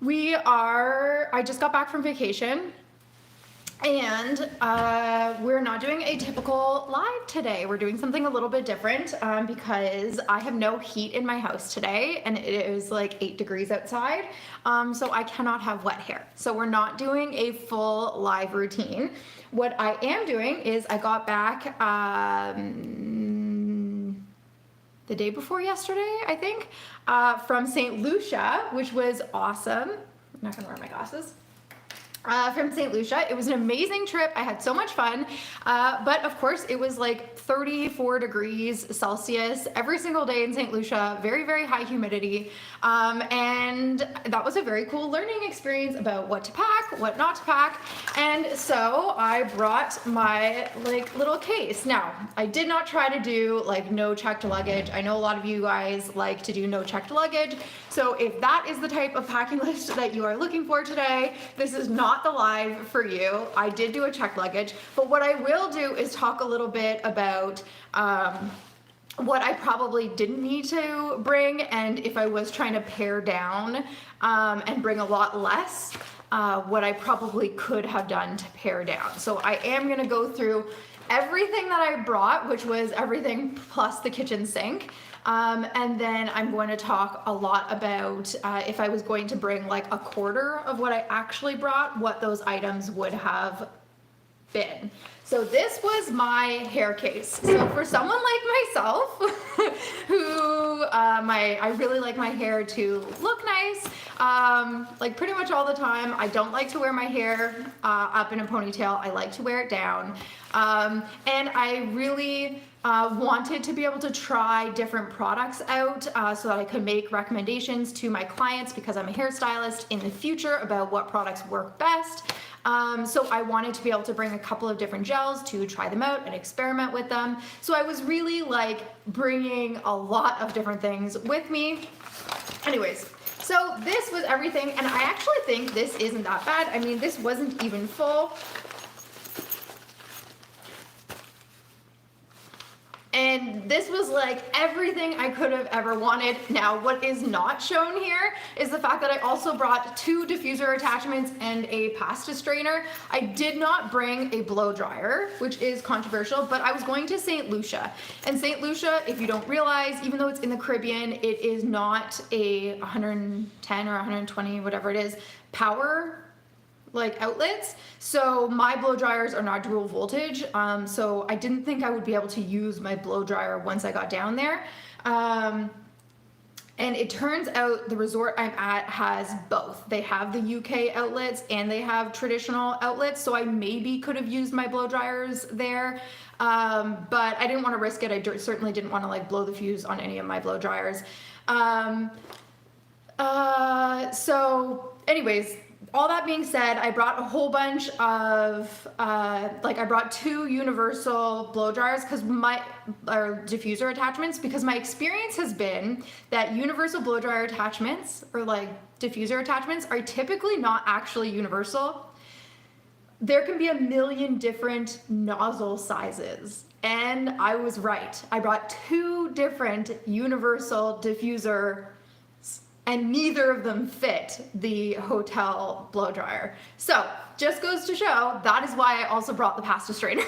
I just got back from vacation, and we're not doing a typical live today. We're doing something a little bit different because I have no heat in my house today, and it is like 8 degrees outside, so I cannot have wet hair. So we're not doing a full live routine. What I am doing is I got back the day before yesterday, I think, from St. Lucia, which was awesome. I'm not gonna wear my glasses. From St. Lucia. It was an amazing trip. I had so much fun. But of course, it was like 34 degrees Celsius every single day in St. Lucia, very, very high humidity. And that was a very cool learning experience about what to pack, what not to pack. And so I brought my like little case. Now, I did not try to do like no checked luggage. I know a lot of you guys like to do no checked luggage. So if that is the type of packing list that you are looking for today, this is not the live for you. I did do a checked luggage, but what I will do is talk a little bit about what I probably didn't need to bring, and if I was trying to pare down and bring a lot less, what I probably could have done to pare down. So I am gonna go through everything that I brought, which was everything plus the kitchen sink. And then I'm going to talk a lot about if I was going to bring like a quarter of what I actually brought, what those items would have been. So this was my hair case. So for someone like myself, who I really like my hair to look nice, like pretty much all the time. I don't like to wear my hair up in a ponytail. I like to wear it down. And I really wanted to be able to try different products out so that I could make recommendations to my clients, because I'm a hairstylist, in the future about what products work best. So I wanted to be able to bring a couple of different gels to try them out and experiment with them. So I was really like bringing a lot of different things with me. Anyways, so this was everything, and I actually think this isn't that bad. I mean, this wasn't even full. And this was like everything I could have ever wanted. Now, what is not shown here is the fact that I also brought 2 diffuser attachments and a pasta strainer. I did not bring a blow dryer, which is controversial, but I was going to St. Lucia. And St. Lucia, if you don't realize, even though it's in the Caribbean, it is not a 110 or 120, whatever it is, power like outlets. So my blow dryers are not dual voltage. So I didn't think I would be able to use my blow dryer once I got down there. And it turns out the resort I'm at has both. They have the UK outlets and they have traditional outlets. So I maybe could have used my blow dryers there. But I didn't want to risk it. I certainly didn't want to like blow the fuse on any of my blow dryers. So anyways, all that being said, I brought a whole bunch of, I brought 2 universal blow dryers or diffuser attachments, because my experience has been that universal blow dryer attachments or like diffuser attachments are typically not actually universal. There can be a million different nozzle sizes. And I was right. I brought 2 different universal diffuser, and neither of them fit the hotel blow dryer. So just goes to show that is why I also brought the pasta strainer.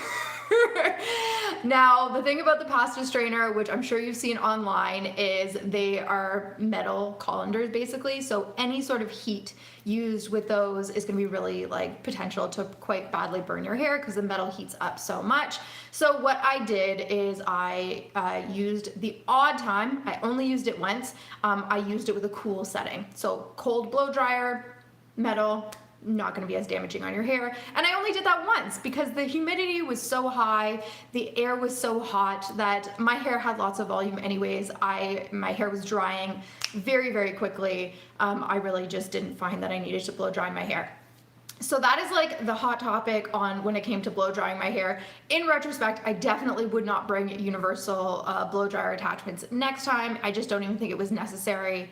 Now, the thing about the pasta strainer, which I'm sure you've seen online, is they are metal colanders basically. So any sort of heat used with those is going to be really like potential to quite badly burn your hair, because the metal heats up so much. So what I did is I used the odd time, I only used it once, I used it with a cool setting. So cold blow dryer, metal, not going to be as damaging on your hair. And I only did that once because the humidity was so high, the air was so hot that my hair had lots of volume anyways. My hair was drying very, very quickly. I really just didn't find that I needed to blow dry my hair. So that is like the hot topic on when it came to blow drying my hair. In retrospect, I definitely would not bring universal blow dryer attachments next time. I just don't even think it was necessary.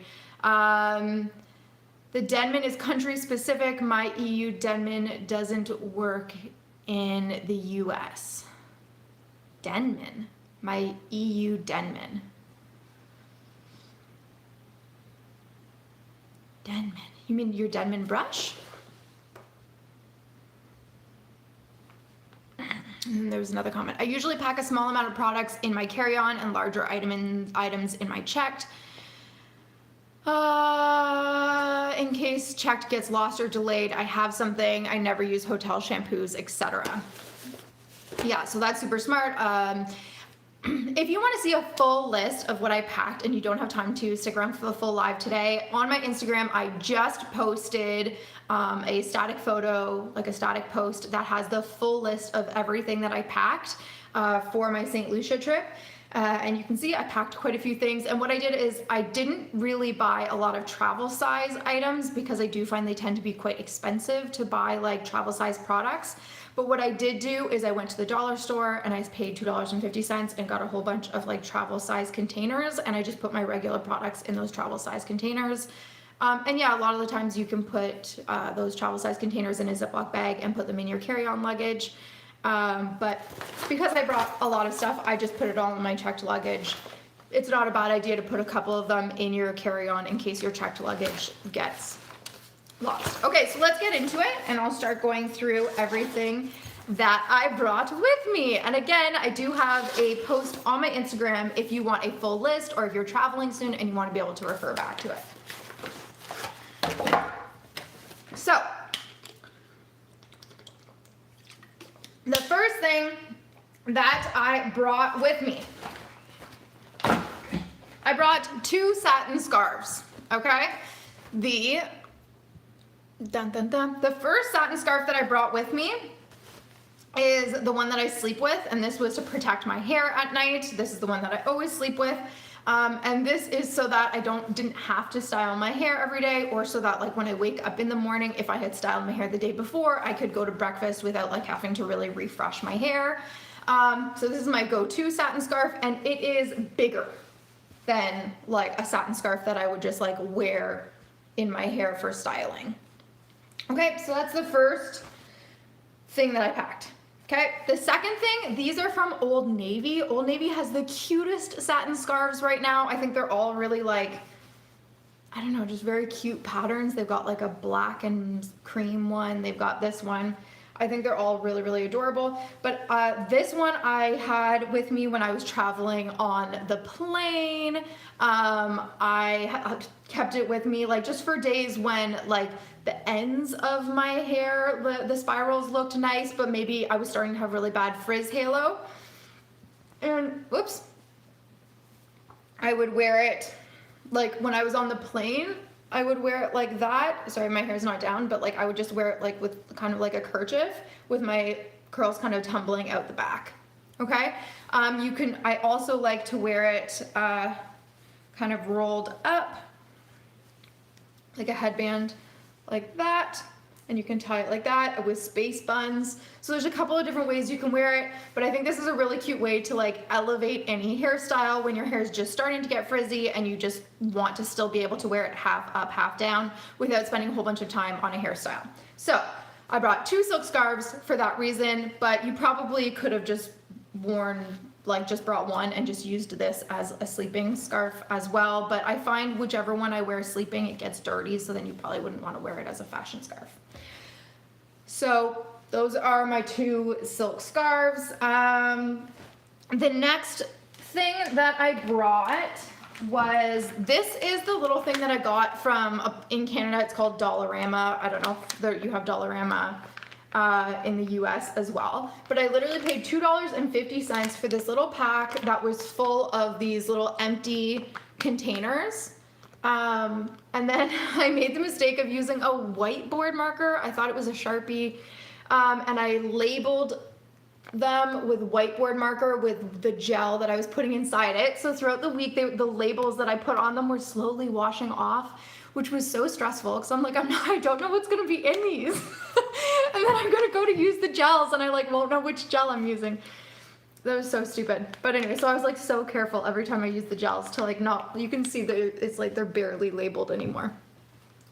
The Denman is country specific. My EU Denman doesn't work in the US. Denman, my EU Denman. You mean your Denman brush? And there was another comment. I usually pack a small amount of products in my carry-on and larger items in my checked. In case checked gets lost or delayed, I have something. I never use hotel shampoos, etc. Yeah, so that's super smart. If you want to see a full list of what I packed and you don't have time to stick around for the full live today, on my Instagram, I just posted a static photo, like a static post that has the full list of everything that I packed for my St. Lucia trip. And you can see I packed quite a few things. And what I did is I didn't really buy a lot of travel size items because I do find they tend to be quite expensive to buy like travel size products. But what I did do is I went to the dollar store and I paid $2.50 and got a whole bunch of like travel size containers, and I just put my regular products in those travel size containers. And yeah, a lot of the times you can put those travel size containers in a Ziploc bag and put them in your carry-on luggage. But because I brought a lot of stuff, I just put it all in my checked luggage. It's not a bad idea to put a couple of them in your carry-on in case your checked luggage gets lost. Okay, so let's get into it, and I'll start going through everything that I brought with me. And again, I do have a post on my Instagram if you want a full list, or if you're traveling soon and you want to be able to refer back to it. So, the first thing that I brought with me, I brought 2 satin scarves, okay? The first satin scarf that I brought with me is the one that I sleep with, and this was to protect my hair at night. This is the one that I always sleep with. And this is so that I didn't have to style my hair every day, or so that like when I wake up in the morning, if I had styled my hair the day before, I could go to breakfast without like having to really refresh my hair. So this is my go-to satin scarf, and it is bigger than like a satin scarf that I would just like wear in my hair for styling. Okay, so that's the first thing that I packed. Okay, the second thing, these are from Old Navy. Old Navy has the cutest satin scarves right now. I think they're all really like, I don't know, just very cute patterns. They've got like a black and cream one. They've got this one. I think they're all really, really adorable. But this one I had with me when I was traveling on the plane. I kept it with me like just for days when like the ends of my hair, the spirals looked nice, but maybe I was starting to have really bad frizz halo. And whoops, I would wear it like when I was on the plane. I would wear it like that. Sorry, my hair's not down, but like I would just wear it like with kind of like a kerchief with my curls kind of tumbling out the back. Okay. I also like to wear it kind of rolled up like a headband like that, and you can tie it like that with space buns. So there's a couple of different ways you can wear it, but I think this is a really cute way to like elevate any hairstyle when your hair is just starting to get frizzy and you just want to still be able to wear it half up, half down without spending a whole bunch of time on a hairstyle. So I brought 2 silk scarves for that reason, but you probably could have just brought one and just used this as a sleeping scarf as well. But I find whichever one I wear sleeping, it gets dirty, so then you probably wouldn't want to wear it as a fashion scarf. So those are my 2 silk scarves. The next thing that I brought was, this is the little thing that I got from, in Canada, it's called Dollarama. I don't know if you have Dollarama in the US as well, but I literally paid $2.50 for this little pack that was full of these little empty containers. And then I made the mistake of using a whiteboard marker. I thought it was a Sharpie, and I labeled them with whiteboard marker with the gel that I was putting inside it. So throughout the week, the labels that I put on them were slowly washing off, which was so stressful because I'm like, I don't know what's gonna be in these. And then I'm gonna go to use the gels and I like won't know which gel I'm using. That was so stupid. But anyway, so I was like so careful every time I use the gels to like not, you can see that it's like they're barely labeled anymore.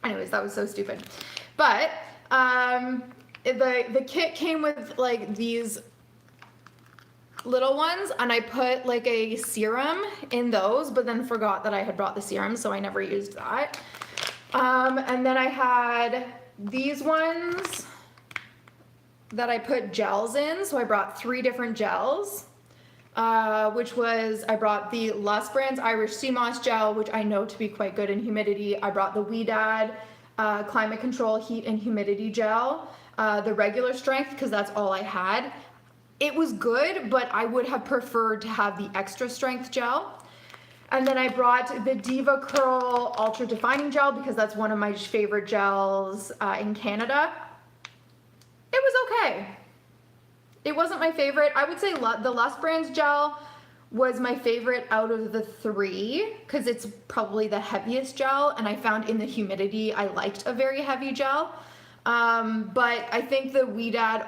Anyways, that was so stupid. But the kit came with like these little ones, and I put like a serum in those, but then forgot that I had brought the serum, so I never used that. And then I had these ones that I put gels in. So I brought 3 different gels, which was, I brought the Lust Brands Irish Sea Moss Gel, which I know to be quite good in humidity. I brought the Weedad Climate Control Heat and Humidity Gel, the regular strength, because that's all I had. It was good, but I would have preferred to have the extra strength gel. And then I brought the Diva Curl Ultra Defining Gel because that's one of my favorite gels in Canada. It was okay. It wasn't my favorite. I would say the Lust Brands gel was my favorite out of the 3 because it's probably the heaviest gel, and I found in the humidity I liked a very heavy gel. But I think the Weedad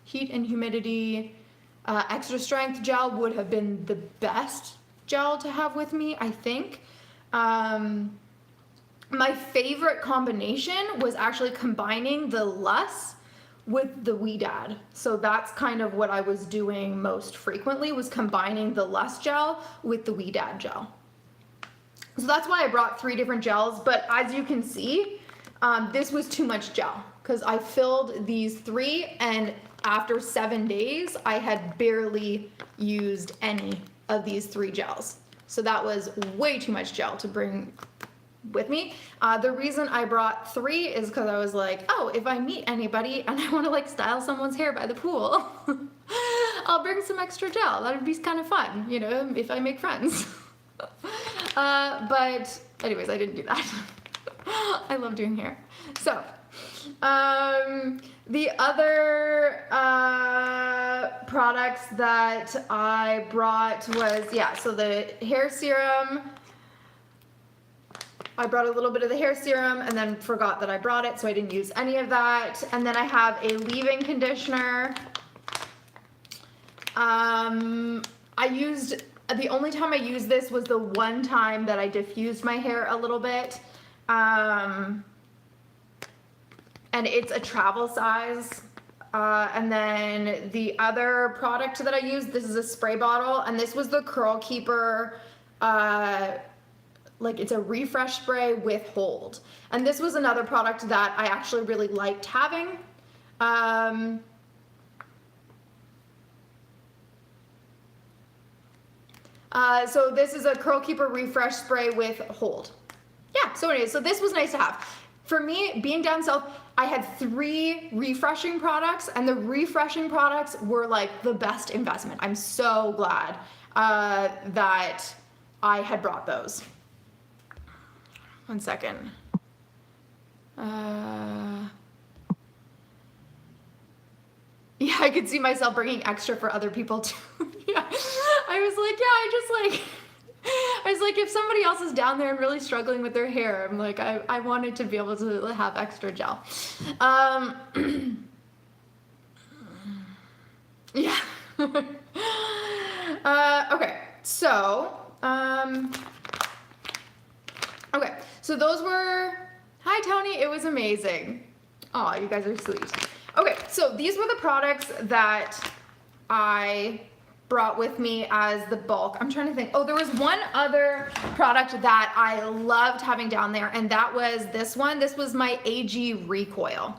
Heat and Humidity Extra Strength Gel would have been the best gel to have with me, I think. My favorite combination was actually combining the Lust with the Weedad. So that's kind of what I was doing most frequently, was combining the Lust gel with the Weedad gel. So that's why I brought 3 different gels, but as you can see, this was too much gel because I filled these 3 and after 7 days, I had barely used any of these 3 gels. So that was way too much gel to bring with me. The reason I brought 3 is because I was like, oh, if I meet anybody and I want to like style someone's hair by the pool, I'll bring some extra gel. That would be kind of fun, you know, if I make friends. But anyways, I didn't do that. I love doing hair. So, the other products that I brought was, so the hair serum. I brought a little bit of the hair serum and then forgot that I brought it, so I didn't use any of that. And then I have a leave-in conditioner. The only time I used this was the one time that I diffused my hair a little bit. And it's a travel size. And then the other product that I used, this is a spray bottle, and this was the Curl Keeper, it's a refresh spray with hold. And this was another product that I actually really liked having. So this is a Curl Keeper refresh spray with hold. Yeah, so anyways, so this was nice to have. For me, being down south, I had 3 refreshing products, and the refreshing products were like the best investment. I'm so glad that I had brought those. One second. Yeah, I could see myself bringing extra for other people too. Yeah, I was like, if somebody else is down there and really struggling with their hair, I'm like, I wanted to be able to have extra gel. Yeah. Okay, so, so those were, hi Tony, it was amazing. Oh, you guys are sweet. Okay, so these were the products that I brought with me as the bulk. I'm trying to think. Oh, there was one other product that I loved having down there, and that was this one. This was my AG Recoil.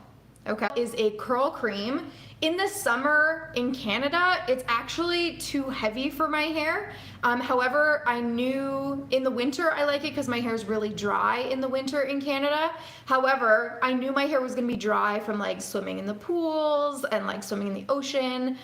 Okay, is a curl cream. In the summer in Canada, it's actually too heavy for my hair. However, I knew in the winter I like it because my hair is really dry in the winter in Canada. However, I knew my hair was gonna be dry from like swimming in the pools and like swimming in the ocean.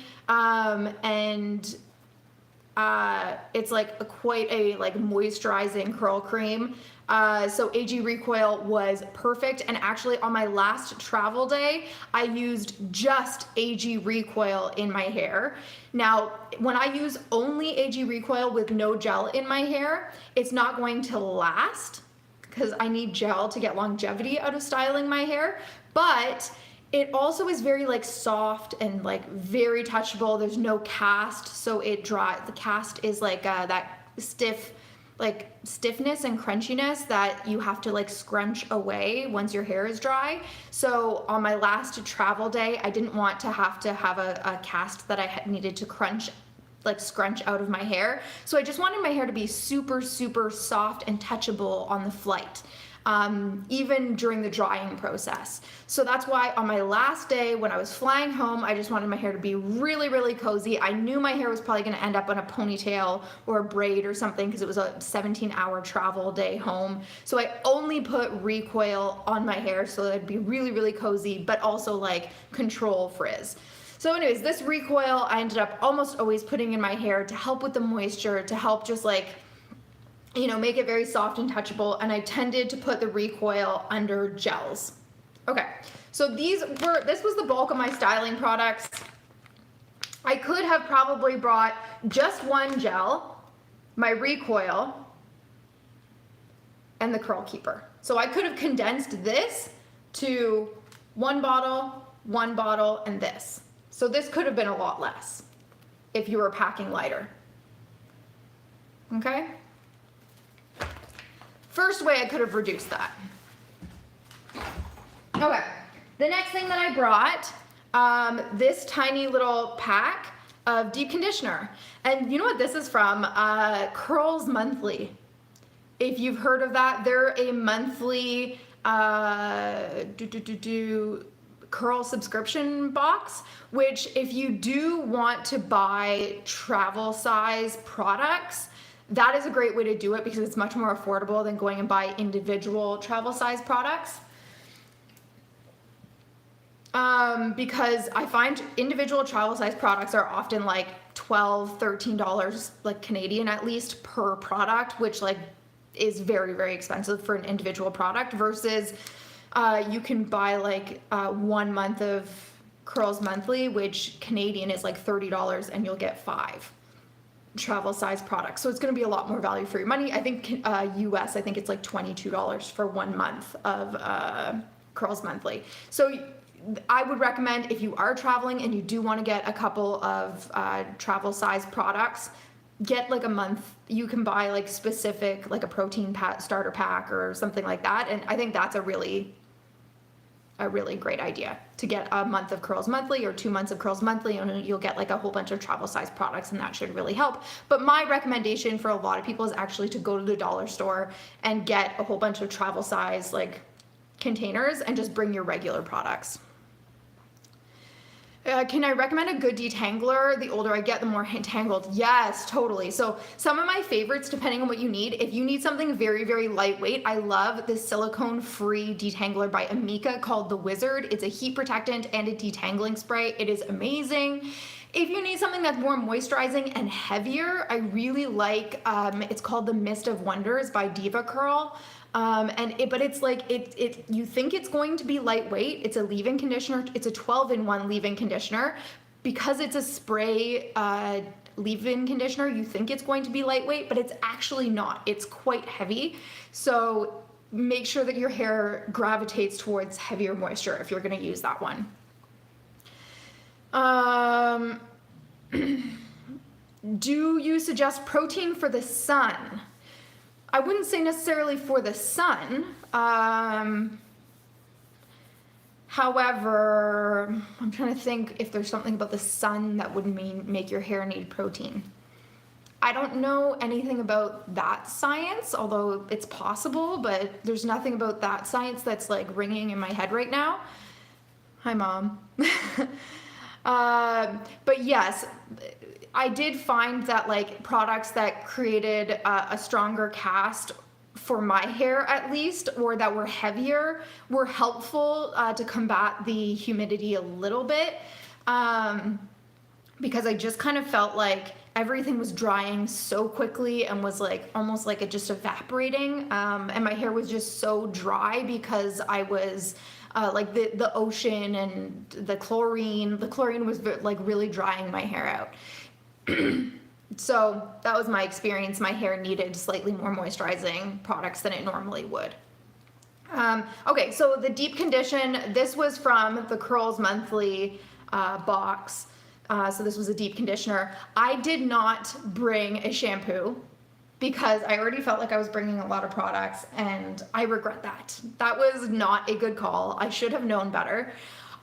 It's like quite a like moisturizing curl cream. So AG Recoil was perfect, and actually on my last travel day I used just AG Recoil in my hair. Now when I use only AG Recoil with no gel in my hair, it's not going to last because I need gel to get longevity out of styling my hair, but it also is very like soft and like very touchable. There's no cast, so it dry. The cast is like that stiffness and crunchiness that you have to like scrunch away once your hair is dry. So on my last travel day, I didn't want to have a cast that I needed to crunch like scrunch out of my hair. So I just wanted my hair to be super, super soft and touchable on the flight. Even during the drying process. So that's why on my last day when I was flying home, I just wanted my hair to be really, really cozy. I knew my hair was probably gonna end up on a ponytail or a braid or something because it was a 17-hour travel day home. So I only put recoil on my hair so that it'd be really, really cozy, but also like control frizz. So anyways, this recoil I ended up almost always putting in my hair to help with the moisture, to help just like, you know, make it very soft and touchable, and I tended to put the recoil under gels. Okay, so this was the bulk of my styling products. I could have probably brought just one gel, my recoil, and the curl keeper. So I could have condensed this to one bottle, and this. So this could have been a lot less if you were packing lighter. Okay? First way I could have reduced that. Okay, the next thing that I brought, this tiny little pack of deep conditioner. And you know what this is from? Curls Monthly. If you've heard of that, they're a monthly curl subscription box, which if you do want to buy travel size products, that is a great way to do it because it's much more affordable than going and buy individual travel size products. Because I find individual travel size products are often like $12, $13, like Canadian at least, per product, which like is very, very expensive for an individual product versus you can buy like 1 month of Curls Monthly, which Canadian is like $30 and you'll get 5 travel size products. So it's going to be a lot more value for your money. I think US, I think it's like $22 for 1 month of Curls Monthly. So I would recommend if you are traveling and you do want to get a couple of travel size products, get like a month. You can buy like specific, like a protein starter pack or something like that. And I think that's a really great idea to get a month of Curls Monthly or 2 months of Curls Monthly, and you'll get like a whole bunch of travel size products, and that should really help. But my recommendation for a lot of people is actually to go to the dollar store and get a whole bunch of travel size like containers and just bring your regular products. Can I recommend a good detangler? The older I get, the more tangled. Yes, totally. So some of my favorites, depending on what you need, if you need something very, very lightweight, I love this silicone-free detangler by Amika called the Wizard. It's a heat protectant and a detangling spray. It is amazing. If you need something that's more moisturizing and heavier, I really like, it's called the Mist of Wonders by Diva Curl. But it's like, you think it's going to be lightweight. It's a leave-in conditioner. It's a 12-in-1 leave-in conditioner. Because it's a spray leave-in conditioner, you think it's going to be lightweight, but it's actually not. It's quite heavy. So make sure that your hair gravitates towards heavier moisture if you're going to use that one. Do you suggest protein for the sun? I wouldn't say necessarily for the sun. However, I'm trying to think if there's something about the sun that would make your hair need protein. I don't know anything about that science, although it's possible, but there's nothing about that science that's like ringing in my head right now. Hi, Mom. But yes, I did find that like products that created a stronger cast for my hair at least, or that were heavier, were helpful to combat the humidity a little bit, because I just kind of felt like everything was drying so quickly and was like almost like it just evaporating, and my hair was just so dry because I was like the ocean and the chlorine was like really drying my hair out. So that was my experience. My hair needed slightly more moisturizing products than it normally would. Okay, so the deep condition, this was from the Curls Monthly box. So this was a deep conditioner. I did not bring a shampoo because I already felt like I was bringing a lot of products, and I regret that. That was not a good call. I should have known better.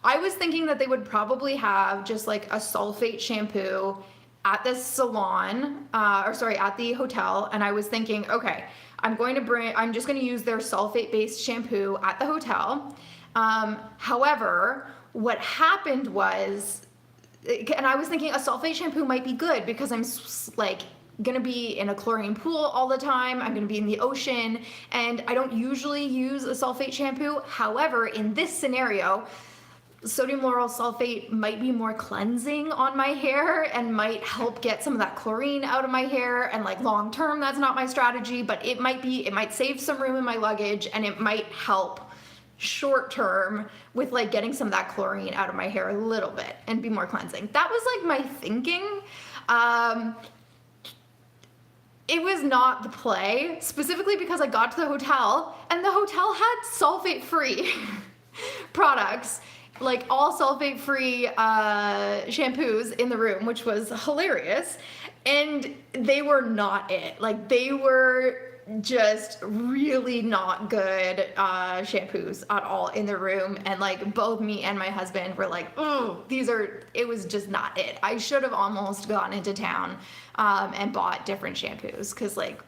I was thinking that they would probably have just like a sulfate shampoo at this salon, at the hotel, and I was thinking, okay, I'm just going to use their sulfate-based shampoo at the hotel. However, what happened was, and I was thinking a sulfate shampoo might be good because I'm like gonna be in a chlorine pool all the time. I'm gonna be in the ocean, and I don't usually use a sulfate shampoo. However, in this scenario, sodium lauryl sulfate might be more cleansing on my hair and might help get some of that chlorine out of my hair. And like long term, that's not my strategy, but it might save some room in my luggage, and it might help short term with like getting some of that chlorine out of my hair a little bit and be more cleansing. That was like my thinking. It was not the play, specifically because I got to the hotel and the hotel had sulfate-free products, like all sulfate-free shampoos in the room, which was hilarious. And they were not it. Like, they were just really not good shampoos at all in the room. And like both me and my husband were like, oh, it was just not it. I should have almost gone into town and bought different shampoos, because like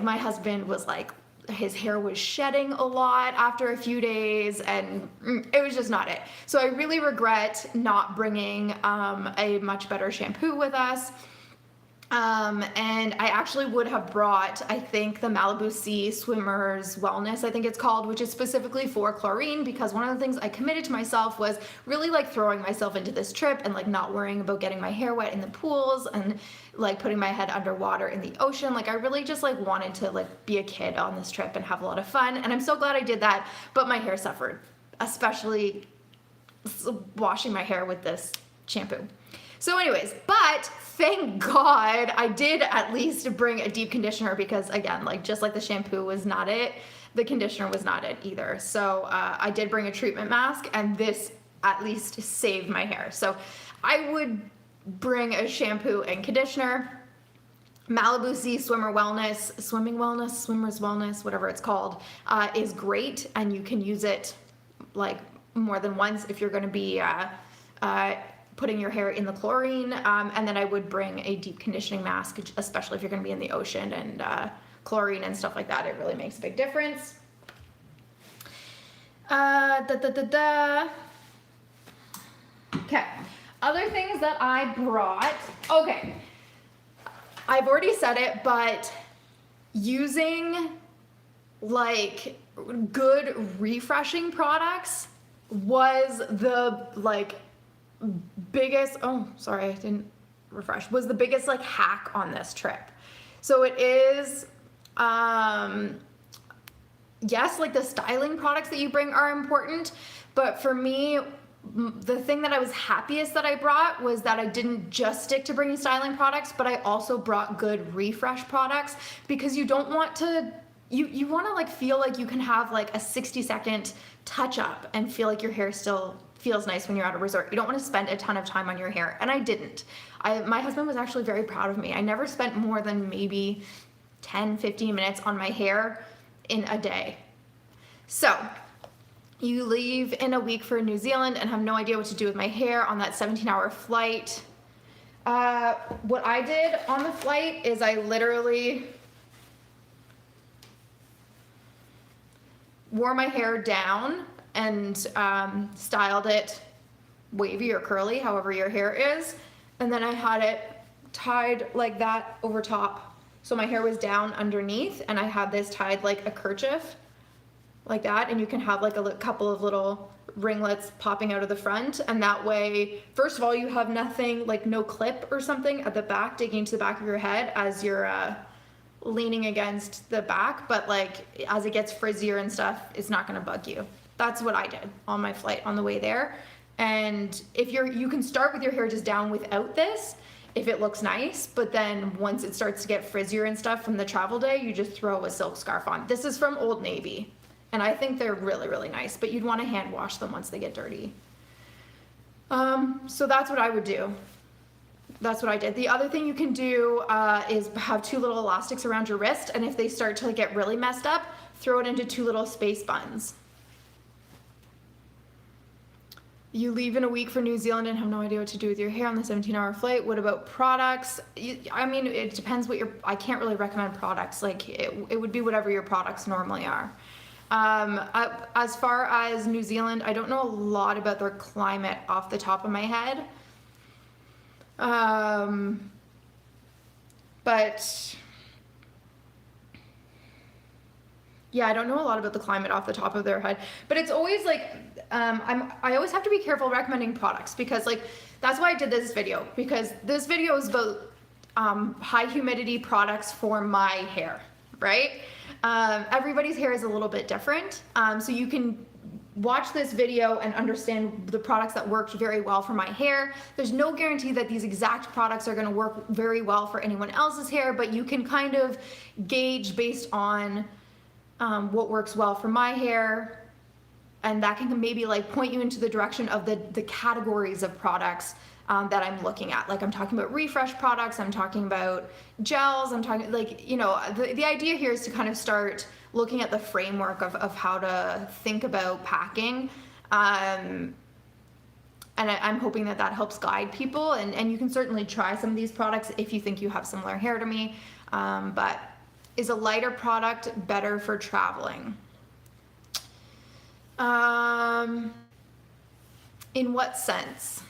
my husband was like, his hair was shedding a lot after a few days, and it was just not it. So I really regret not bringing a much better shampoo with us. And I actually would have brought, I think, the Malibu Sea Swimmer's Wellness, I think it's called, which is specifically for chlorine, because one of the things I committed to myself was really like throwing myself into this trip and like not worrying about getting my hair wet in the pools and like putting my head underwater in the ocean. Like, I really just like wanted to like be a kid on this trip and have a lot of fun. And I'm so glad I did that, but my hair suffered, especially washing my hair with this shampoo. So anyways, but thank God I did at least bring a deep conditioner, because again, like just like the shampoo was not it, the conditioner was not it either. So I did bring a treatment mask, and this at least saved my hair. So I would bring a shampoo and conditioner. Malibu Sea Swimmer's Wellness, whatever it's called, is great, and you can use it like more than once if you're going to be putting your hair in the chlorine. And then I would bring a deep conditioning mask, especially if you're going to be in the ocean and chlorine and stuff like that. It really makes a big difference. Okay, other things that I brought. Okay, I've already said it, but using like good refreshing products was the like biggest, was the biggest like hack on this trip. So it is, yes, like the styling products that you bring are important, but for me, the thing that I was happiest that I brought was that I didn't just stick to bringing styling products, but I also brought good refresh products, because you don't want to, you want to like feel like you can have like a 60-second touch up and feel like your hair still feels nice when you're at a resort. You don't want to spend a ton of time on your hair, and I didn't. My husband was actually very proud of me. I never spent more than maybe 10-15 minutes on my hair in a day. So you leave in a week for New Zealand and have no idea what to do with my hair on that 17-hour flight. What I did on the flight is I literally wore my hair down and styled it wavy or curly, however your hair is. And then I had it tied like that over top. So my hair was down underneath, and I had this tied like a kerchief, like that. And you can have like a couple of little ringlets popping out of the front. And that way, first of all, you have nothing, like no clip or something at the back digging into the back of your head as you're leaning against the back. But like as it gets frizzier and stuff, it's not gonna bug you. That's what I did on my flight on the way there. And if you can start with your hair just down without this, if it looks nice, but then once it starts to get frizzier and stuff from the travel day, you just throw a silk scarf on. This is from Old Navy, and I think they're really, really nice, but you'd want to hand wash them once they get dirty. So that's what I would do. That's what I did. The other thing you can do is have 2 little elastics around your wrist, and if they start to get really messed up, throw it into 2 little space buns. You leave in a week for New Zealand and have no idea what to do with your hair on the 17-hour flight. What about products? I mean, it depends what I can't really recommend products. Like, it would be whatever your products normally are. As far as New Zealand, I don't know a lot about their climate off the top of my head. But yeah, I don't know a lot about the climate off the top of their head, but it's always like, I always have to be careful recommending products because like, that's why I did this video, because this video is about high humidity products for my hair, right? Everybody's hair is a little bit different. So you can watch this video and understand the products that worked very well for my hair. There's no guarantee that these exact products are gonna work very well for anyone else's hair, but you can kind of gauge based on what works well for my hair, and that can maybe like point you into the direction of the categories of products that I'm looking at. Like I'm talking about refresh products, I'm talking about gels, I'm talking like, you know, the idea here is to kind of start looking at the framework of how to think about packing. And I'm hoping that that helps guide people, and you can certainly try some of these products if you think you have similar hair to me. But is a lighter product better for traveling? In what sense?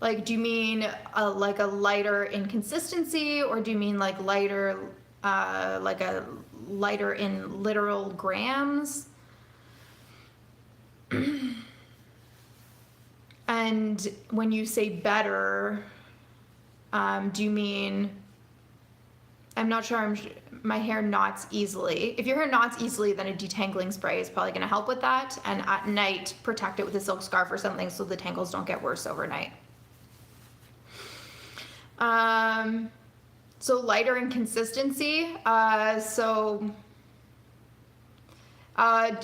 Like, do you mean like a lighter in consistency, or do you mean like lighter, like a lighter in literal grams? And when you say better, do you mean, I'm not sure, my hair knots easily. If your hair knots easily, then a detangling spray is probably gonna help with that. And at night, protect it with a silk scarf or something so the tangles don't get worse overnight. So lighter in consistency. So I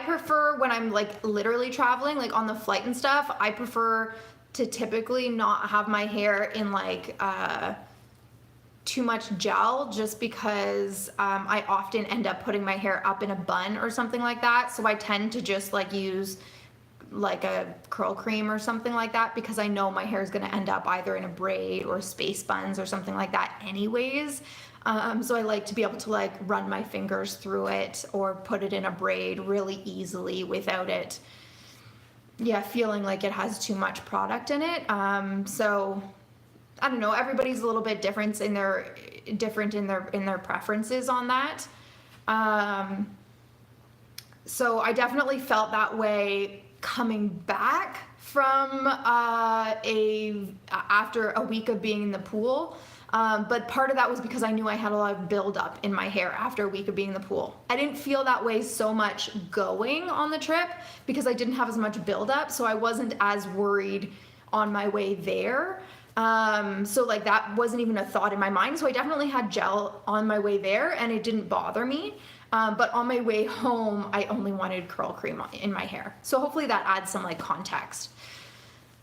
prefer when I'm like literally traveling, like on the flight and stuff, I prefer to typically not have my hair in like too much gel, just because I often end up putting my hair up in a bun or something like that. So I tend to just like use like a curl cream or something like that, because I know my hair is going to end up either in a braid or space buns or something like that anyways. So I like to be able to like run my fingers through it or put it in a braid really easily without it, feeling like it has too much product in it. So I don't know, everybody's a little bit different in their preferences on that. So I definitely felt that way coming back from after a week of being in the pool. But part of that was because I knew I had a lot of buildup in my hair after a week of being in the pool. I didn't feel that way so much going on the trip because I didn't have as much buildup, so I wasn't as worried on my way there. So like that wasn't even a thought in my mind. So I definitely had gel on my way there and it didn't bother me. But on my way home, I only wanted curl cream in my hair. So hopefully that adds some like context.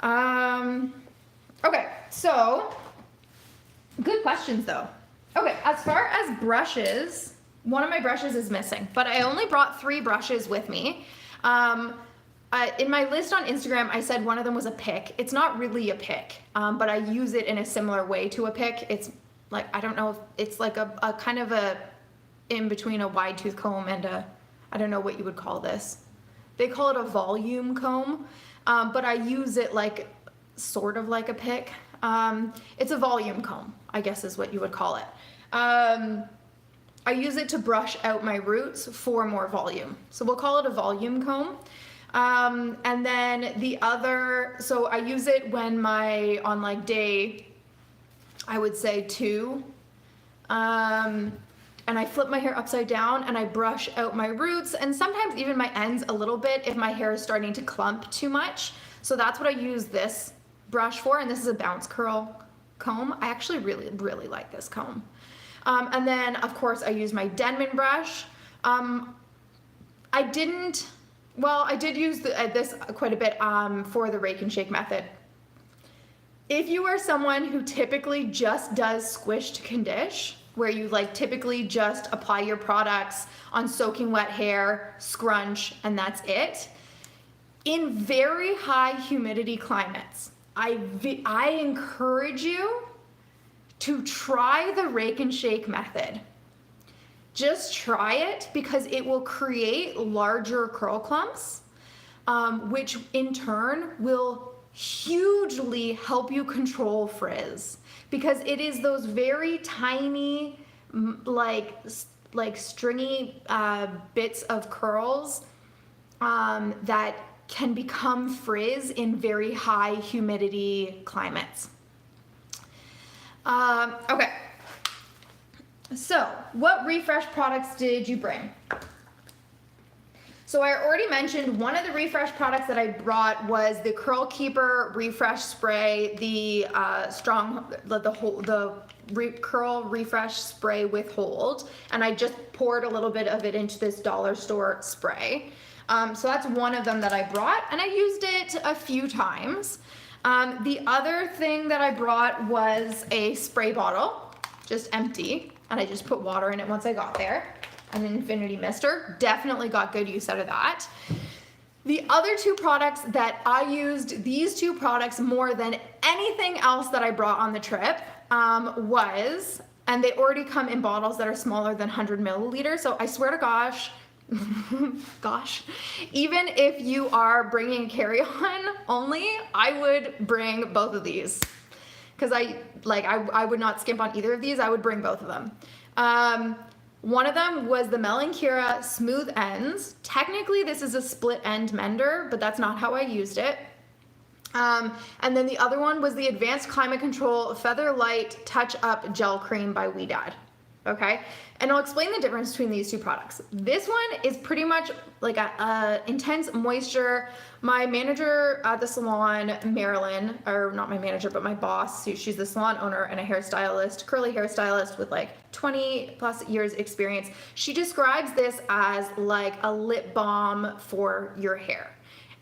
Okay, so good questions though. Okay, as far as brushes, one of my brushes is missing, but I only brought 3 brushes with me. In my list on Instagram, I said one of them was a pick. It's not really a pick, but I use it in a similar way to a pick. It's like, I don't know if it's like a kind of a in between a wide tooth comb and I don't know what you would call this. They call it a volume comb, but I use it like sort of like a pick. It's a volume comb, I guess is what you would call it. I use it to brush out my roots for more volume. So we'll call it a volume comb. And then the other, so I use it when on like day, I would say 2, and I flip my hair upside down and I brush out my roots and sometimes even my ends a little bit if my hair is starting to clump too much. So that's what I use this brush for, and this is a bounce curl comb. I actually really, really like this comb. And then of course I use my Denman brush. I did use this quite a bit for the rake and shake method. If you are someone who typically just does squish to condish, where you like typically just apply your products on soaking wet hair, scrunch, and that's it. In very high humidity climates, I encourage you to try the rake and shake method. Just try it because it will create larger curl clumps, which in turn will hugely help you control frizz, because it is those very tiny, like stringy bits of curls that can become frizz in very high humidity climates. Okay. So, what refresh products did you bring? So I already mentioned one of the refresh products that I brought was the Curl Keeper Refresh Spray, the Curl Refresh Spray with Hold, and I just poured a little bit of it into this dollar store spray. So that's one of them that I brought, and I used it a few times. The other thing that I brought was a spray bottle, just empty, and I just put water in it once I got there. An infinity mister, definitely got good use out of that. The other two products that I used, these two products more than anything else that I brought on the trip, and they already come in bottles that are smaller than 100 milliliters, so I swear to gosh, even if you are bringing carry-on only, I would bring both of these, because I would not skimp on either of these. I would bring both of them. One of them was the Melancura Smooth Ends. Technically, this is a split end mender, but that's not how I used it. And then the other one was the Advanced Climate Control Feather Light Touch Up Gel Cream by Ouidad. Okay, and I'll explain the difference between these two products. This one is pretty much like a intense moisture. My manager at the salon, Marilyn, or not my manager, but my boss, she's the salon owner and a hairstylist, curly hairstylist with like 20 plus years experience. She describes this as like a lip balm for your hair.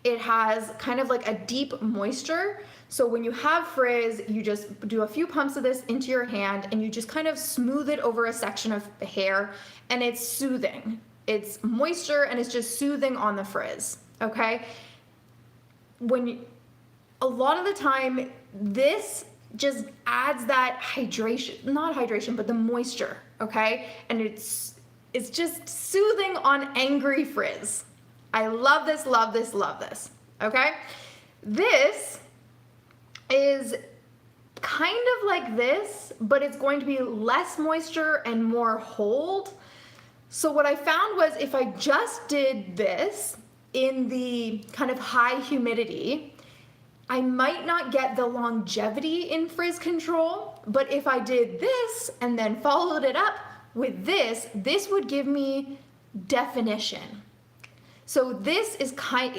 It has kind of like a deep moisture. So when you have frizz, you just do a few pumps of this into your hand and you just kind of smooth it over a section of hair, and it's soothing. It's moisture and it's just soothing on the frizz, okay? A lot of the time, this just adds that hydration, not hydration, but the moisture, okay? And it's just soothing on angry frizz. I love this, love this, love this, okay? This is kind of like this, but it's going to be less moisture and more hold. So what I found was if I just did this in the kind of high humidity, I might not get the longevity in frizz control, but if I did this and then followed it up with this would give me definition. So this is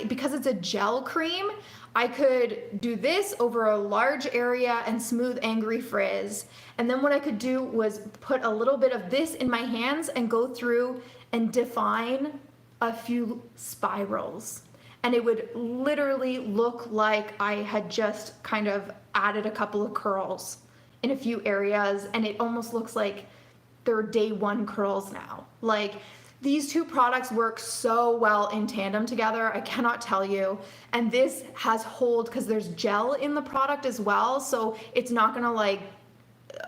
because it's a gel cream, I could do this over a large area and smooth angry frizz. And then what I could do was put a little bit of this in my hands and go through and define a few spirals. And it would literally look like I had just kind of added a couple of curls in a few areas, and it almost looks like they're day one curls now. Like, these two products work so well in tandem together, I cannot tell you. And this has hold because there's gel in the product as well, so it's not gonna like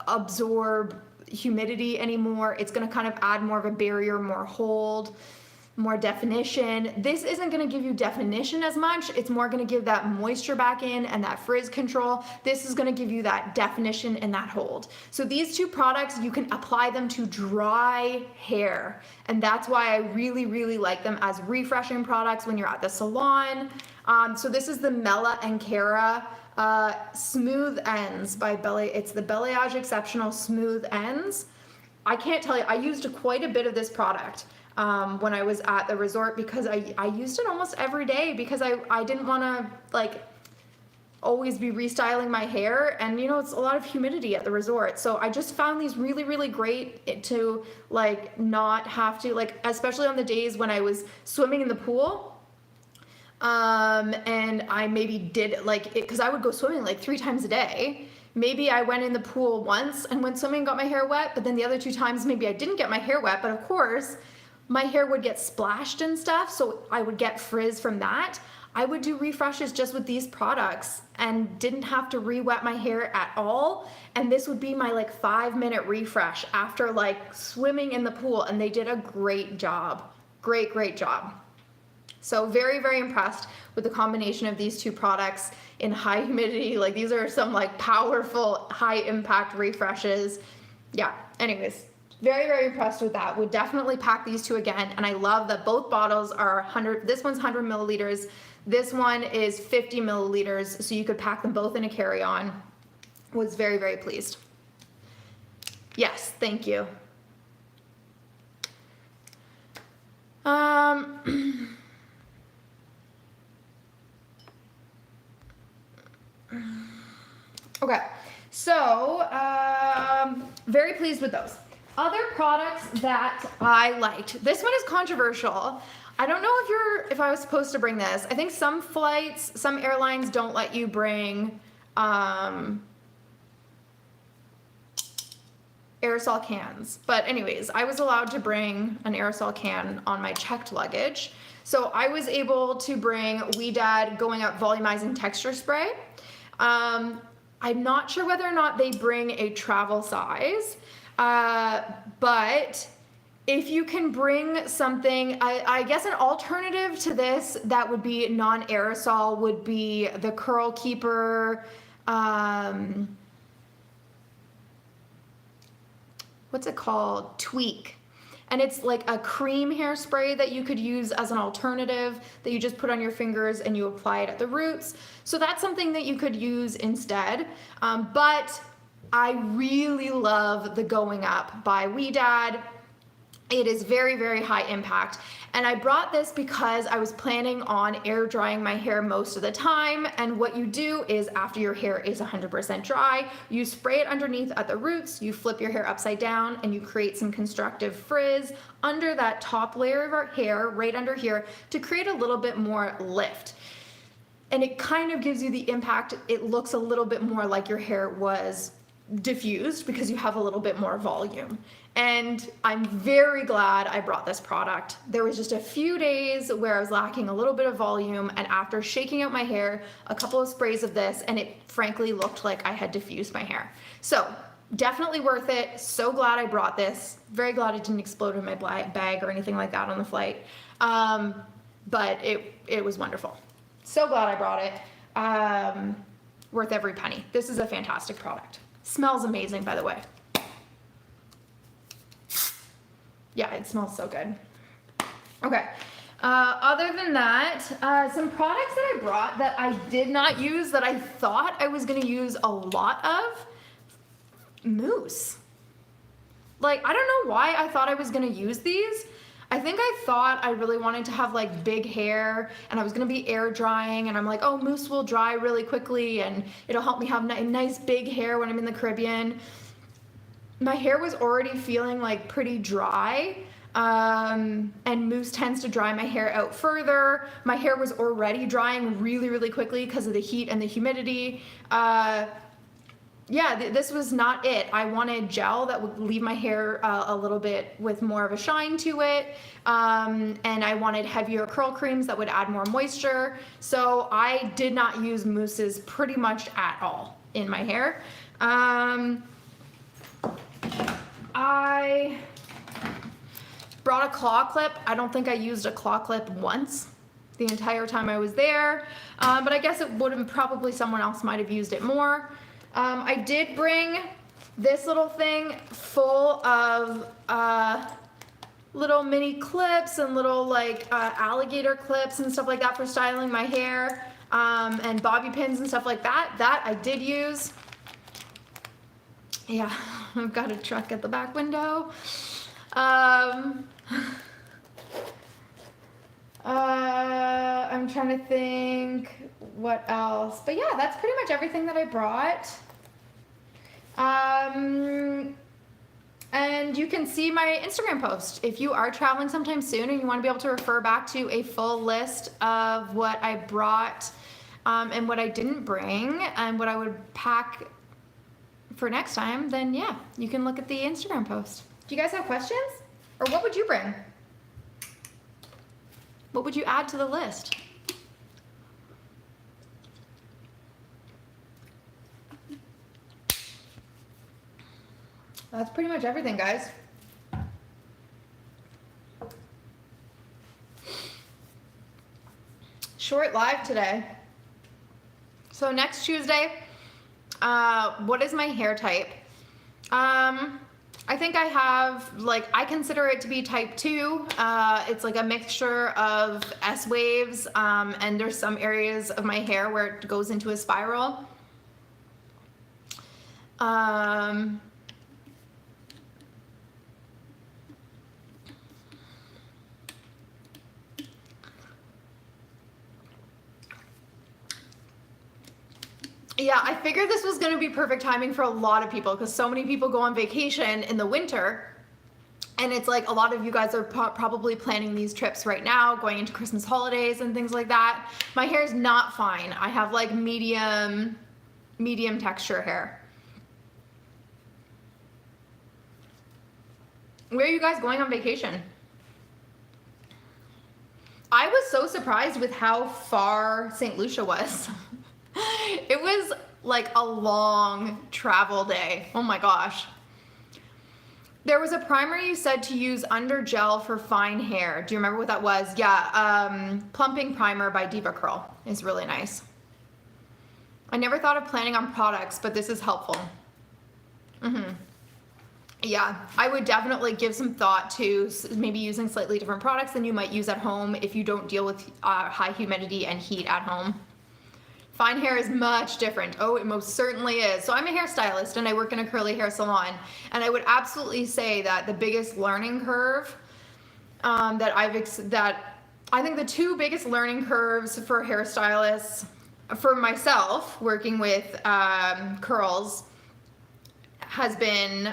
absorb humidity anymore. It's gonna kind of add more of a barrier, more hold, more definition. This isn't gonna give you definition as much. It's more gonna give that moisture back in and that frizz control. This is gonna give you that definition and that hold. So these two products, you can apply them to dry hair. And that's why I really, really like them as refreshing products when you're at the salon. So this is the Mela and Cara Smooth Ends by it's the Balayage Exceptional Smooth Ends. I can't tell you, I used quite a bit of this product when I was at the resort because I used it almost every day because I didn't want to like always be restyling my hair, and you know, it's a lot of humidity at the resort, so I just found these really, really great to like not have to, like, especially on the days when I was swimming in the pool, and I maybe did like it because I would go swimming like 3 times a day maybe I went in the pool once and went swimming and got my hair wet, but then the other 2 times maybe I didn't get my hair wet, but of course my hair would get splashed and stuff, so I would get frizz from that. I would do refreshes just with these products and didn't have to re-wet my hair at all. And this would be my like 5-minute refresh after like swimming in the pool, and they did a great job. Great job. So very, very impressed with the combination of these 2 products in high humidity. Like these are some like powerful, high impact refreshes. Yeah, anyways, very, very impressed with that. Would definitely pack these 2 again. And I love that both bottles are 100, this one's 100 milliliters. This one is 50 milliliters. So you could pack them both in a carry-on. Was very, very pleased. Yes, thank you. Okay, so very pleased with those. Other products that I liked. This one is controversial. I don't know if I was supposed to bring this. I think some flights, some airlines don't let you bring aerosol cans. But anyways, I was allowed to bring an aerosol can on my checked luggage. So I was able to bring Weedad Going Up Volumizing Texture Spray. I'm not sure whether or not they bring a travel size, but if you can bring something, I guess an alternative to this that would be non-aerosol would be the Curl Keeper, what's it called? Tweak. And it's like a cream hairspray that you could use as an alternative that you just put on your fingers and you apply it at the roots. So that's something that you could use instead. But I really love the Going Up by Weedad. It is very, very high impact. And I brought this because I was planning on air drying my hair most of the time. And what you do is after your hair is 100% dry, you spray it underneath at the roots, you flip your hair upside down, and you create some constructive frizz under that top layer of our hair, right under here, to create a little bit more lift. And it kind of gives you the impact. It looks a little bit more like your hair was diffused because you have a little bit more volume. And I'm very glad I brought this product. There was just a few days where I was lacking a little bit of volume, and after shaking out my hair, a couple of sprays of this, and it frankly looked like I had diffused my hair. So definitely worth it. So glad I brought this. Very glad it didn't explode in my bag or anything like that on the flight. But it was wonderful. So glad I brought it. Worth every penny. This is a fantastic product. Smells amazing, by the way. Yeah, it smells so good. Okay. Other than that, some products that I brought that I did not use that I thought I was going to use a lot of. Mousse. Like, I don't know why I thought I was going to use these. I think I thought I really wanted to have like big hair and I was going to be air drying, and I'm like, oh, mousse will dry really quickly and it'll help me have nice big hair when I'm in the Caribbean. My hair was already feeling like pretty dry, and mousse tends to dry my hair out further. My hair was already drying really, really quickly because of the heat and the humidity. Yeah, this was not it. I wanted gel that would leave my hair a little bit with more of a shine to it, and I wanted heavier curl creams that would add more moisture. So I did not use mousses pretty much at all in my hair. I brought a claw clip. I don't think I used a claw clip once the entire time I was there, but I guess it would have probably someone else might have used it more. I did bring this little thing full of little mini clips and little like alligator clips and stuff like that for styling my hair, and bobby pins and stuff like that. That I did use. Yeah, I've got a truck at the back window. I'm trying to think what else. But yeah, that's pretty much everything that I brought. And you can see my Instagram post if you are traveling sometime soon and you want to be able to refer back to a full list of what I brought and what I didn't bring and what I would pack for next time, then yeah, you can look at the Instagram post. Do you guys have questions? Or what would you bring? What would you add to the list? That's pretty much everything, guys. Short live today. So next Tuesday, what is my hair type? I think I have, like, I consider it to be type 2. It's like a mixture of S waves, and there's some areas of my hair where it goes into a spiral. Yeah, I figured this was going to be perfect timing for a lot of people because so many people go on vacation in the winter. And it's like a lot of you guys are probably planning these trips right now, going into Christmas holidays and things like that. My hair is not fine. I have like medium texture hair. Where are you guys going on vacation? I was so surprised with how far St. Lucia was. It was like a long travel day. Oh my gosh. There was a primer you said to use under gel for fine hair. Do you remember what that was? Yeah, Plumping Primer by Diva Curl is really nice. I never thought of planning on products, but this is helpful. Yeah, I would definitely give some thought to maybe using slightly different products than you might use at home if you don't deal with high humidity and heat at home. Fine hair is much different. Oh, it most certainly is. So I'm a hairstylist and I work in a curly hair salon, and I would absolutely say that the biggest learning curve that I think the two biggest learning curves for hairstylists, for myself working with curls, has been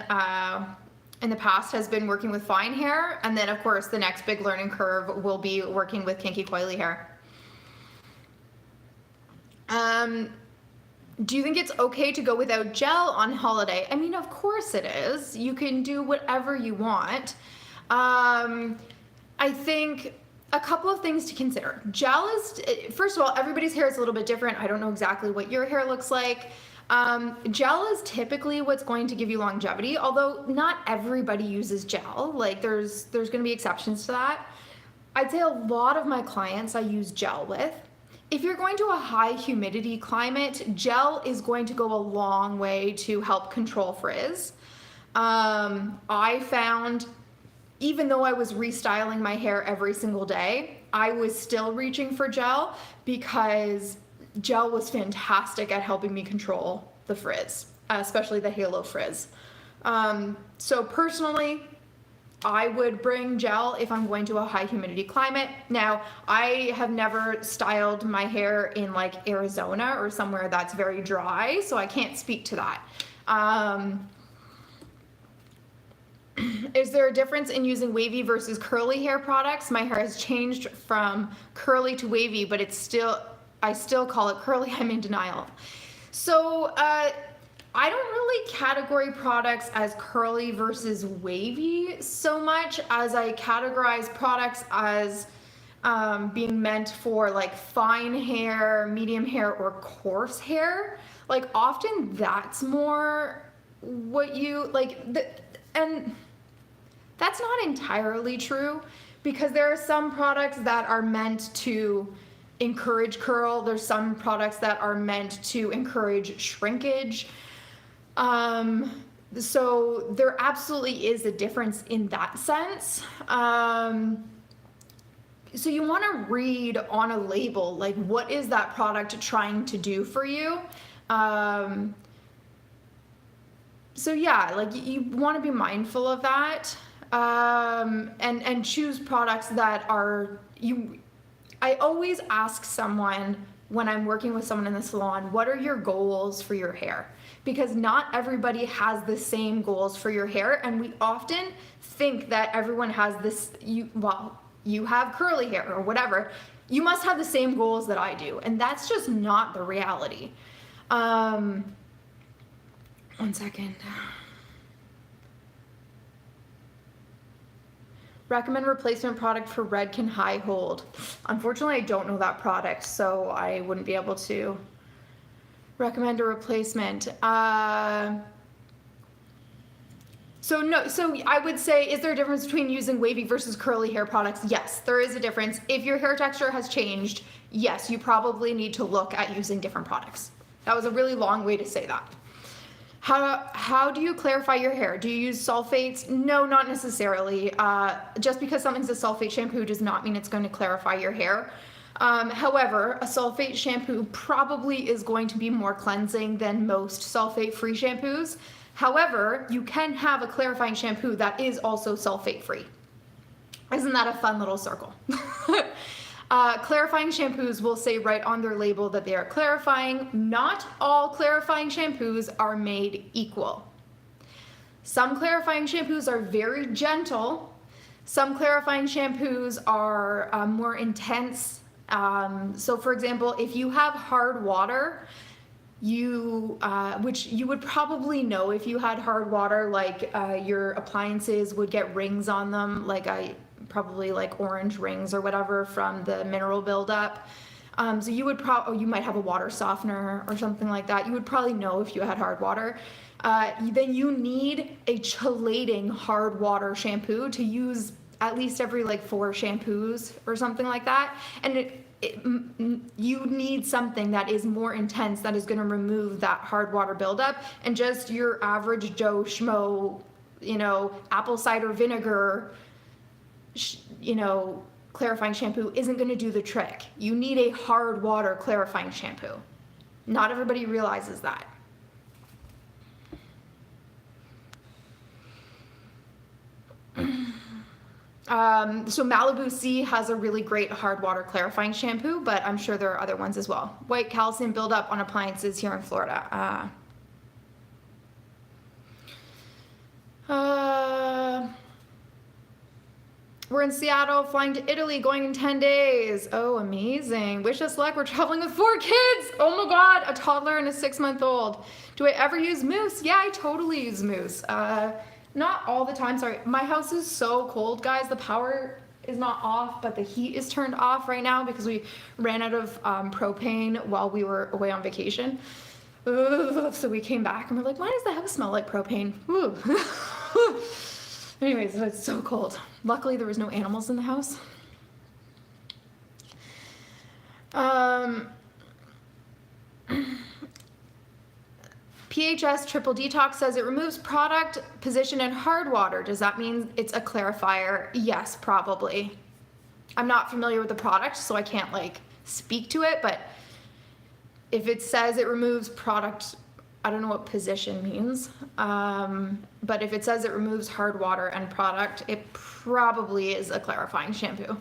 in the past has been working with fine hair, and then of course the next big learning curve will be working with kinky coily hair. Do you think it's okay to go without gel on holiday? I mean, of course it is. You can do whatever you want. I think a couple of things to consider. Gel is, first of all, everybody's hair is a little bit different. I don't know exactly what your hair looks like. Gel is typically what's going to give you longevity, although not everybody uses gel. Like there's going to be exceptions to that. I'd say a lot of my clients I use gel with. If you're going to a high humidity climate, gel is going to go a long way to help control frizz. I found, even though I was restyling my hair every single day, I was still reaching for gel because gel was fantastic at helping me control the frizz, especially the halo frizz. So personally, I would bring gel if I'm going to a high humidity climate. Now, I have never styled my hair in like Arizona or somewhere that's very dry, so I can't speak to that. Is there a difference in using wavy versus curly hair products? My hair has changed from curly to wavy, but I still call it curly. I'm in denial. So, I don't really categorize products as curly versus wavy so much as I categorize products as being meant for like fine hair, medium hair, or coarse hair. Like often that's more what you like, and that's not entirely true because there are some products that are meant to encourage curl. There's some products that are meant to encourage shrinkage. So there absolutely is a difference in that sense. So you want to read on a label, like what is that product trying to do for you? So yeah, like you want to be mindful of that, and choose products that are I always ask someone when I'm working with someone in the salon, what are your goals for your hair? Because not everybody has the same goals for your hair, and we often think that everyone has this, you have curly hair or whatever, you must have the same goals that I do, and that's just not the reality. One second. Recommend replacement product for Redken High Hold. Unfortunately, I don't know that product, so I wouldn't be able to recommend a replacement. So I would say, is there a difference between using wavy versus curly hair products? Yes, there is a difference. If your hair texture has changed, yes, you probably need to look at using different products. That was a really long way to say that. How do you clarify your hair? Do you use sulfates? No, not necessarily. Just because something's a sulfate shampoo does not mean it's going to clarify your hair. However, a sulfate shampoo probably is going to be more cleansing than most sulfate-free shampoos. However, you can have a clarifying shampoo that is also sulfate-free. Isn't that a fun little circle? Clarifying shampoos will say right on their label that they are clarifying. Not all clarifying shampoos are made equal. Some clarifying shampoos are very gentle. Some clarifying shampoos are more intense. So for example, if you have hard water, which you would probably know if you had hard water, like your appliances would get rings on them, probably like orange rings or whatever from the mineral buildup. So you would you might have a water softener or something like that. You would probably know if you had hard water. Then you need a chelating hard water shampoo to use at least every 4 shampoos or something like that. And you need something that is more intense, that is going to remove that hard water buildup. And just your average Joe Schmo, apple cider vinegar, clarifying shampoo isn't going to do the trick. You need a hard water clarifying shampoo. Not everybody realizes that. So Malibu Sea has a really great hard water clarifying shampoo, but I'm sure there are other ones as well. White calcium buildup on appliances here in Florida. We're in Seattle, flying to Italy, going in 10 days. Oh, amazing. Wish us luck. We're traveling with 4 kids. Oh my God, a toddler and a 6-month-old. Do I ever use mousse? Yeah, I totally use mousse. Not all the time, sorry. My house is so cold, guys. The power is not off, but the heat is turned off right now because we ran out of propane while we were away on vacation. So we came back and we're like, why does the house smell like propane? Anyways, it's so cold. Luckily, there was no animals in the house. PHS Triple Detox says it removes product position in hard water. Does that mean it's a clarifier? Yes, probably. I'm not familiar with the product, so I can't speak to it, but if it says it removes product, I don't know what position means, but if it says it removes hard water and product, it probably is a clarifying shampoo.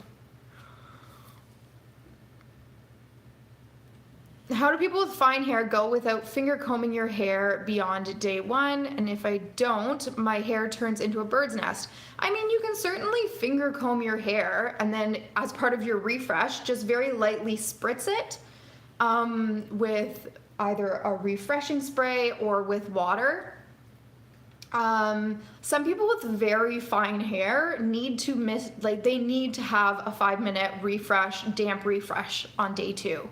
How do people with fine hair go without finger combing your hair beyond day 1? And if I don't, my hair turns into a bird's nest. I mean, you can certainly finger comb your hair and then as part of your refresh, just very lightly spritz it with either a refreshing spray or with water. Some people with very fine hair need to they need to have a 5-minute refresh, damp refresh on day 2.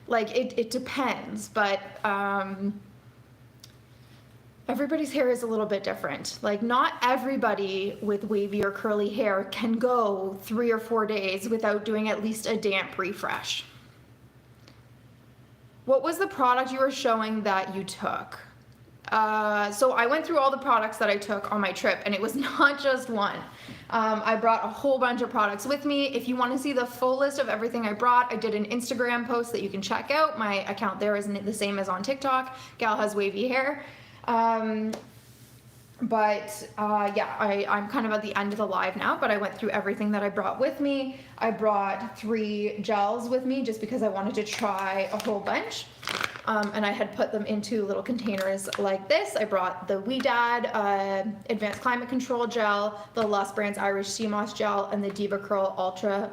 It depends, but everybody's hair is a little bit different. Not everybody with wavy or curly hair can go 3 or 4 days without doing at least a damp refresh. What was the product you were showing that you took? So I went through all the products that I took on my trip, and it was not just one. I brought a whole bunch of products with me. If you want to see the full list of everything I brought, I did an Instagram post that you can check out. My account there isn't the same as on TikTok. Gal has wavy hair. Yeah, I'm kind of at the end of the live now, but I went through everything that I brought with me. I brought 3 gels with me just because I wanted to try a whole bunch. And I had put them into little containers like this. I brought the Weedad Advanced Climate Control Gel, the Lush Brands Irish Sea Moss Gel, and the Diva Curl Ultra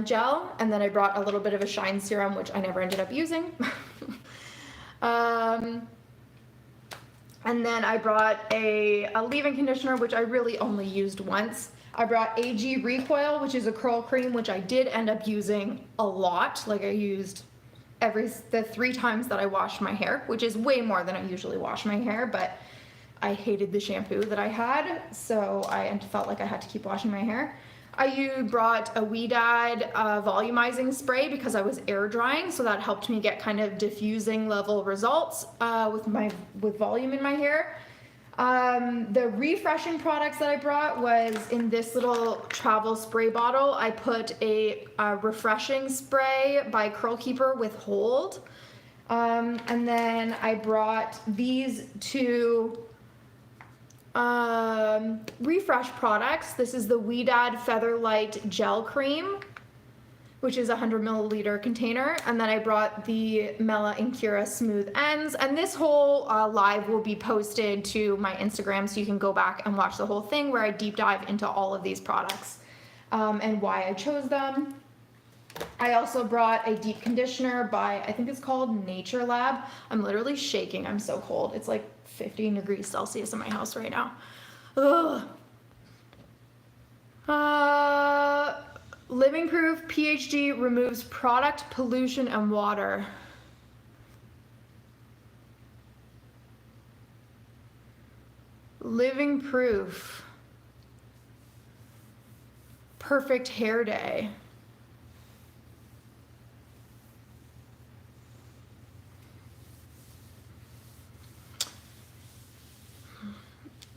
Gel. And then I brought a little bit of a Shine Serum, which I never ended up using. And then I brought a leave-in conditioner, which I really only used once. I brought AG Recoil, which is a curl cream, which I did end up using a lot. Like I used the 3 times that I washed my hair, which is way more than I usually wash my hair, but I hated the shampoo that I had, so I felt like I had to keep washing my hair. I brought a Weedad volumizing spray because I was air drying, so that helped me get kind of diffusing level results with volume in my hair. The refreshing products that I brought was in this little travel spray bottle. I put a refreshing spray by Curl Keeper with Hold. And then I brought these 2 refresh products. This is the Weedad Featherlight Gel Cream, which is a 100 milliliter container, and then I brought the Mela and Cura Smooth Ends, and this whole live will be posted to my Instagram, so you can go back and watch the whole thing where I deep dive into all of these products and why I chose them. I also brought a deep conditioner by, I think it's called Nature Lab. I'm literally shaking, I'm so cold. It's like 15 degrees Celsius in my house right now. Ugh. Living Proof PhD removes product pollution and water. Living Proof. Perfect Hair Day.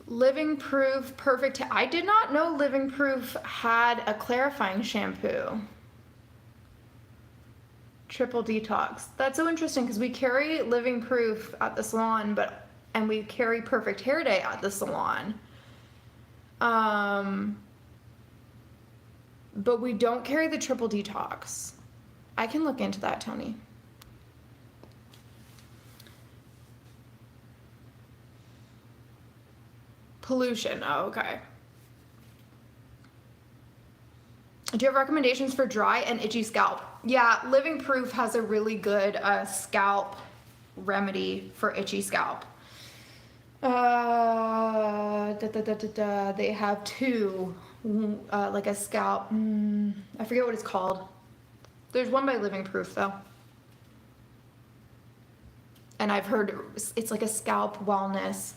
Living Proof Perfect. I did not know Living Proof had a clarifying shampoo. Triple detox. That's so interesting because we carry Living Proof at the salon, and we carry Perfect Hair Day at the salon. But we don't carry the triple detox. I can look into that, Tony. Pollution. Oh, okay. Do you have recommendations for dry and itchy scalp? Yeah, Living Proof has a really good scalp remedy for itchy scalp. They have 2, like a scalp. I forget what it's called. There's one by Living Proof though. And I've heard it's like a scalp wellness.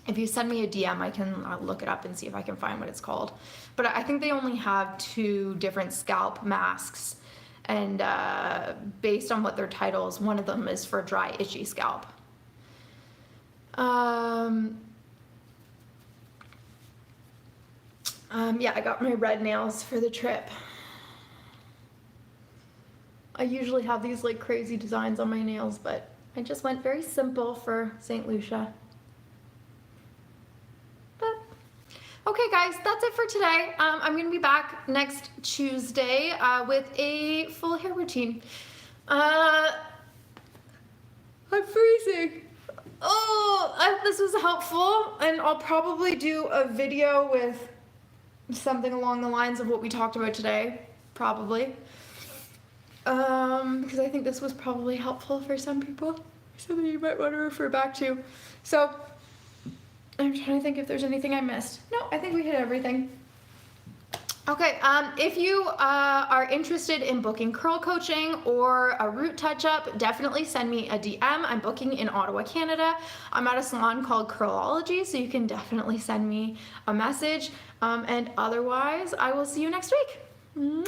If you send me a DM, I can look it up and see if I can find what it's called. But I think they only have 2 different scalp masks. And based on what their titles, one of them is for dry, itchy scalp. Yeah, I got my red nails for the trip. I usually have these like crazy designs on my nails, but I just went very simple for St. Lucia. Okay guys, that's it for today. I'm going to be back next Tuesday with a full hair routine. I'm freezing. Oh, I hope this was helpful, and I'll probably do a video with something along the lines of what we talked about today, probably. Because I think this was probably helpful for some people, something you might want to refer back to. So, I'm trying to think if there's anything I missed. No, I think we hit everything. Okay, if you are interested in booking curl coaching or a root touch-up, definitely send me a DM. I'm booking in Ottawa, Canada. I'm at a salon called Curlology, so you can definitely send me a message. And otherwise, I will see you next week. Mwah!